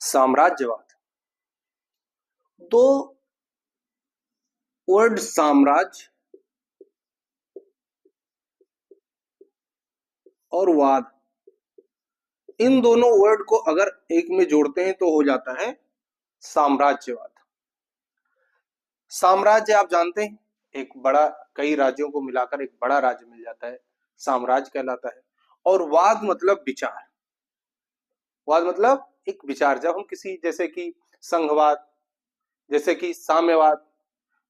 साम्राज्यवाद। दो वर्ड साम्राज्य और वाद, इन दोनों वर्ड को अगर एक में जोड़ते हैं तो हो जाता है साम्राज्यवाद। साम्राज्य आप जानते हैं, एक बड़ा, कई राज्यों को मिलाकर एक बड़ा राज्य मिल जाता है, साम्राज्य कहलाता है। और वाद मतलब विचार। वाद मतलब एक विचार। जब हम किसी, जैसे कि संघवाद, जैसे कि साम्यवाद,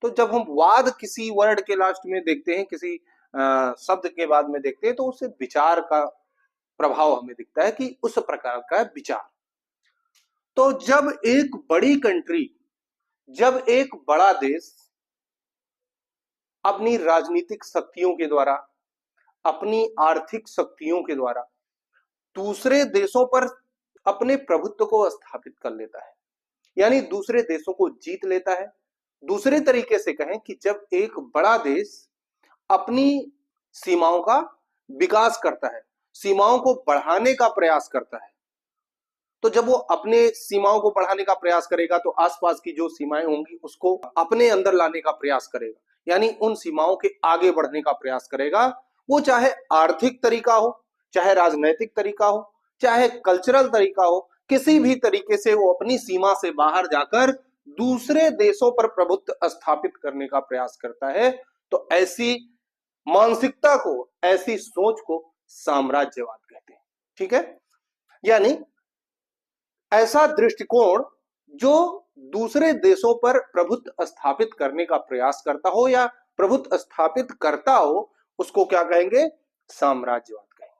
तो जब हम वाद किसी वर्ड के लास्ट में देखते हैं, किसी शब्द के बाद में देखते हैं, तो उससे विचार का प्रभाव हमें दिखता है कि उस प्रकार का विचार। तो जब एक बड़ी कंट्री, जब एक बड़ा देश अपनी राजनीतिक शक्तियों के द्वारा, अपनी आर्थिक शक्तियों के द्वारा दूसरे देशों पर अपने प्रभुत्व को स्थापित कर लेता है, यानी दूसरे देशों को जीत लेता है। दूसरे तरीके से कहें कि जब एक बड़ा देश अपनी सीमाओं का विकास करता है, सीमाओं को बढ़ाने का प्रयास करता है, तो जब वो अपने सीमाओं को बढ़ाने का प्रयास करेगा तो आसपास की जो सीमाएं होंगी उसको अपने अंदर लाने का प्रयास करेगा, यानी उन सीमाओं के आगे बढ़ने का प्रयास करेगा। वो चाहे आर्थिक तरीका हो, चाहे राजनैतिक तरीका हो, चाहे कल्चरल तरीका हो, किसी भी तरीके से वो अपनी सीमा से बाहर जाकर दूसरे देशों पर प्रभुत्व स्थापित करने का प्रयास करता है। तो ऐसी मानसिकता को, ऐसी सोच को साम्राज्यवाद कहते हैं। ठीक है, यानी ऐसा दृष्टिकोण जो दूसरे देशों पर प्रभुत्व स्थापित करने का प्रयास करता हो या प्रभुत्व स्थापित करता हो, उसको क्या कहेंगे? साम्राज्यवाद कहेंगे।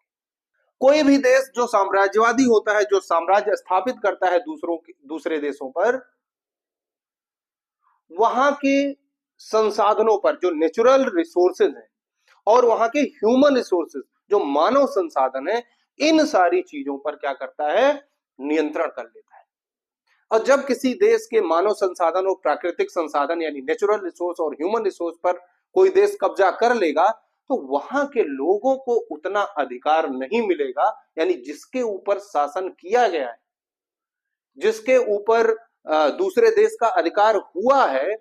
कोई भी देश जो साम्राज्यवादी होता है, जो साम्राज्य स्थापित करता है दूसरे देशों पर, वहां के संसाधनों पर, जो नेचुरल रिसोर्सेज हैं और वहां के ह्यूमन रिसोर्सेज, जो मानव संसाधन है, इन सारी चीजों पर क्या करता है? नियंत्रण कर लेता है। और जब किसी देश के मानव संसाधन और प्राकृतिक संसाधन यानी नेचुरल रिसोर्स और ह्यूमन रिसोर्स पर कोई देश कब्जा कर लेगा, तो वहां के लोगों को उतना अधिकार नहीं मिलेगा, यानी जिसके ऊपर शासन किया गया है, जिसके ऊपर दूसरे देश का अधिकार हुआ है,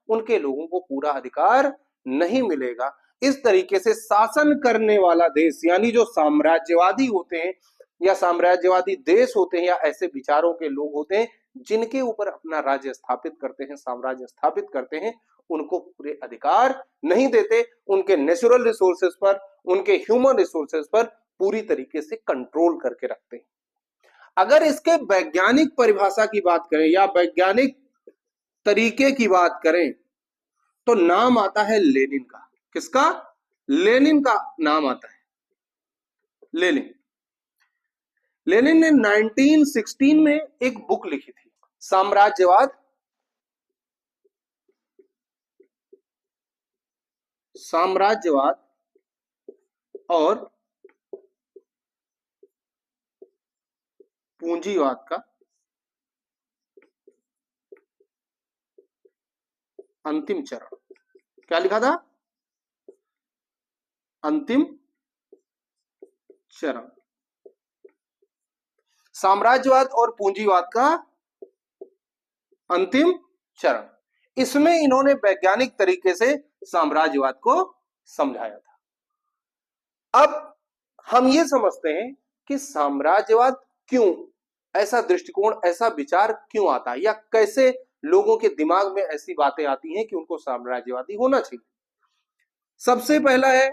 उनके लोगों को पूरा अधिकार नहीं मिलेगा। इस तरीके से शासन करने वाला देश, यानी जो साम्राज्यवादी होते हैं या साम्राज्यवादी देश होते हैं या ऐसे विचारों के लोग होते हैं जिनके ऊपर अपना राज्य स्थापित करते हैं, साम्राज्य स्थापित करते हैं, उनको पूरे अधिकार नहीं देते। उनके नेचुरल रिसोर्सेज पर, उनके ह्यूमन रिसोर्सेज पर पूरी तरीके से कंट्रोल करके रखते हैं। अगर इसके वैज्ञानिक परिभाषा की बात करें या वैज्ञानिक तरीके की बात करें, तो नाम आता है लेनिन का। किसका? लेनिन का नाम आता है। लेनिन ने 1916 में एक बुक लिखी थी, साम्राज्यवाद, और पूंजीवाद का अंतिम चरण। क्या लिखा था? अंतिम चरण। साम्राज्यवाद और पूंजीवाद का अंतिम चरण। इसमें इन्होंने वैज्ञानिक तरीके से साम्राज्यवाद को समझाया था। अब हम ये समझते हैं कि साम्राज्यवाद क्यों, ऐसा दृष्टिकोण, ऐसा विचार क्यों आता है, या कैसे लोगों के दिमाग में ऐसी बातें आती हैं कि उनको साम्राज्यवादी होना चाहिए। सबसे पहला है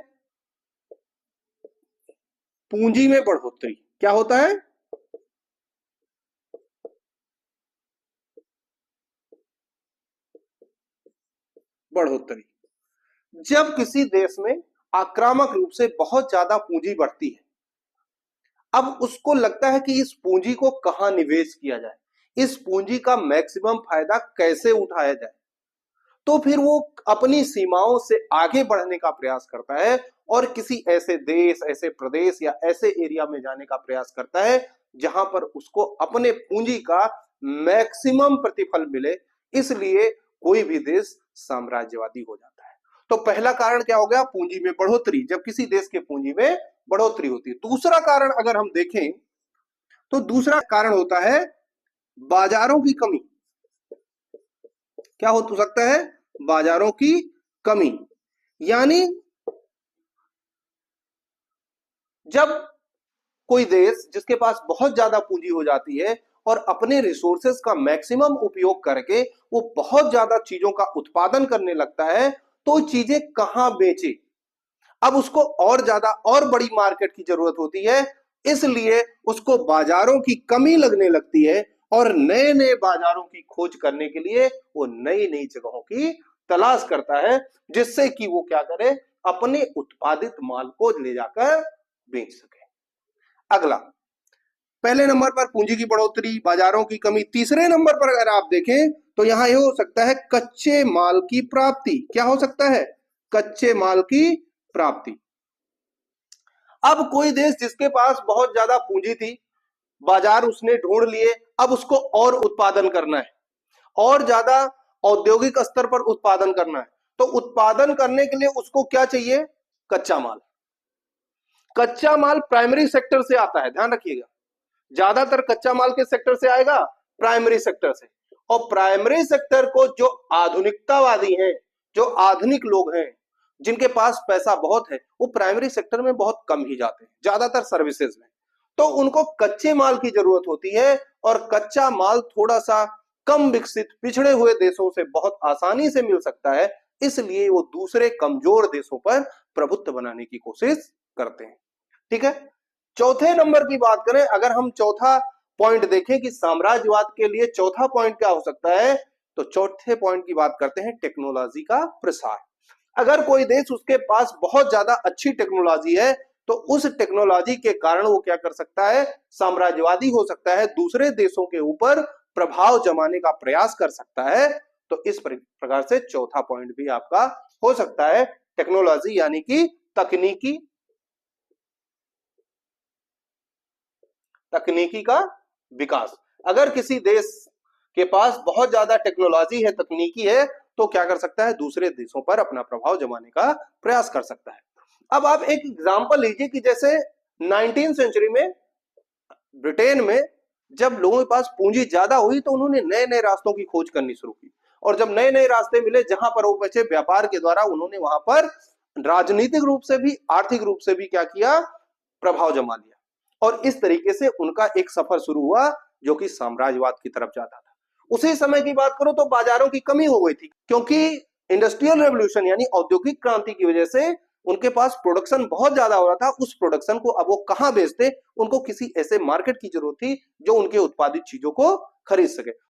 पूंजी में बढ़ोतरी। क्या होता है? बढ़ोतरी। जब किसी देश में आक्रामक रूप से बहुत ज्यादा पूंजी बढ़ती है, अब उसको लगता है कि इस पूंजी को कहां निवेश किया जाए, इस पूंजी का मैक्सिमम फायदा कैसे उठाया जाए, तो फिर वो अपनी सीमाओं से आगे बढ़ने का प्रयास करता है और किसी ऐसे देश, ऐसे प्रदेश या ऐसे एरिया में जाने का प्रयास करता है जहां पर उसको अपने पूंजी का मैक्सिमम प्रतिफल मिले। इसलिए कोई भी देश साम्राज्यवादी हो जाता है। तो पहला कारण क्या हो गया? पूंजी में बढ़ोतरी। जब किसी देश के पूंजी में बढ़ोतरी होती है। दूसरा कारण अगर हम देखें तो दूसरा कारण होता है बाजारों की कमी। क्या हो तो सकता है? बाजारों की कमी। यानी जब कोई देश जिसके पास बहुत ज्यादा पूंजी हो जाती है और अपने रिसोर्सेस का मैक्सिमम उपयोग करके वो बहुत ज्यादा चीजों का उत्पादन करने लगता है, तो चीजें कहां बेचे? अब उसको और ज्यादा और बड़ी मार्केट की जरूरत होती है, इसलिए उसको बाजारों की कमी लगने लगती है और नए नए बाजारों की खोज करने के लिए वो नई नई जगहों की तलाश करता है, जिससे कि वो क्या करे, अपने उत्पादित माल को ले जाकर बेच सके। अगला, पहले नंबर पर पूंजी की बढ़ोतरी, बाजारों की कमी। तीसरे नंबर पर अगर आप देखें तो यहां यह हो सकता है कच्चे माल की प्राप्ति। क्या हो सकता है? कच्चे माल की प्राप्ति। अब कोई देश जिसके पास बहुत ज्यादा पूंजी थी, बाजार उसने ढूंढ लिए, अब उसको और उत्पादन करना है, और ज्यादा औद्योगिक स्तर पर उत्पादन करना है, तो उत्पादन करने के लिए उसको क्या चाहिए? कच्चा माल। कच्चा माल प्राइमरी सेक्टर से आता है, ध्यान रखिएगा, ज्यादातर कच्चा माल के सेक्टर से आएगा, प्राइमरी सेक्टर से। और प्राइमरी सेक्टर को जो आधुनिकतावादी हैं, जो आधुनिक लोग हैं, जिनके पास पैसा बहुत है, वो प्राइमरी सेक्टर में बहुत कम ही जाते हैं, ज्यादातर सर्विसेज में। तो उनको कच्चे माल की जरूरत होती है, और कच्चा माल थोड़ा सा कम विकसित पिछड़े हुए देशों से बहुत आसानी से मिल सकता है, इसलिए वो दूसरे कमजोर देशों पर प्रभुत्व बनाने की कोशिश करते हैं। ठीक है। चौथे नंबर की बात करें, अगर हम चौथा पॉइंट देखें कि साम्राज्यवाद के लिए चौथा पॉइंट क्या हो सकता है, तो चौथे पॉइंट की बात करते हैं टेक्नोलॉजी का प्रसार। अगर कोई देश, उसके पास बहुत ज्यादा अच्छी टेक्नोलॉजी है, तो उस टेक्नोलॉजी के कारण वो क्या कर सकता है? साम्राज्यवादी हो सकता है, दूसरे देशों के ऊपर प्रभाव जमाने का प्रयास कर सकता है। तो इस प्रकार से चौथा पॉइंट भी आपका हो सकता है टेक्नोलॉजी, यानी कि तकनीकी का विकास। अगर किसी देश के पास बहुत ज्यादा टेक्नोलॉजी है, तकनीकी है, तो क्या कर सकता है? दूसरे देशों पर अपना प्रभाव जमाने का प्रयास कर सकता है। अब आप एक एग्जांपल लीजिए कि जैसे 19वीं सेंचुरी में ब्रिटेन में जब लोगों के पास पूंजी ज्यादा हुई, तो उन्होंने नए नए रास्तों की खोज करनी शुरू की, और जब नए नए रास्ते मिले जहां पर वो बचे, व्यापार के द्वारा उन्होंने वहां पर राजनीतिक रूप से भी, आर्थिक रूप से भी क्या किया? प्रभाव जमा लिया। और इस तरीके से उनका एक सफर शुरू हुआ जो कि साम्राज्यवाद की तरफ जाता था। उसी समय की बात करो तो बाजारों की कमी हो गई थी, क्योंकि इंडस्ट्रियल रेवोल्यूशन यानी औद्योगिक क्रांति की वजह से उनके पास प्रोडक्शन बहुत ज्यादा हो रहा था। उस प्रोडक्शन को अब वो कहां बेचते? उनको किसी ऐसे मार्केट की जरूरत थी जो उनके उत्पादित चीजों को खरीद सके।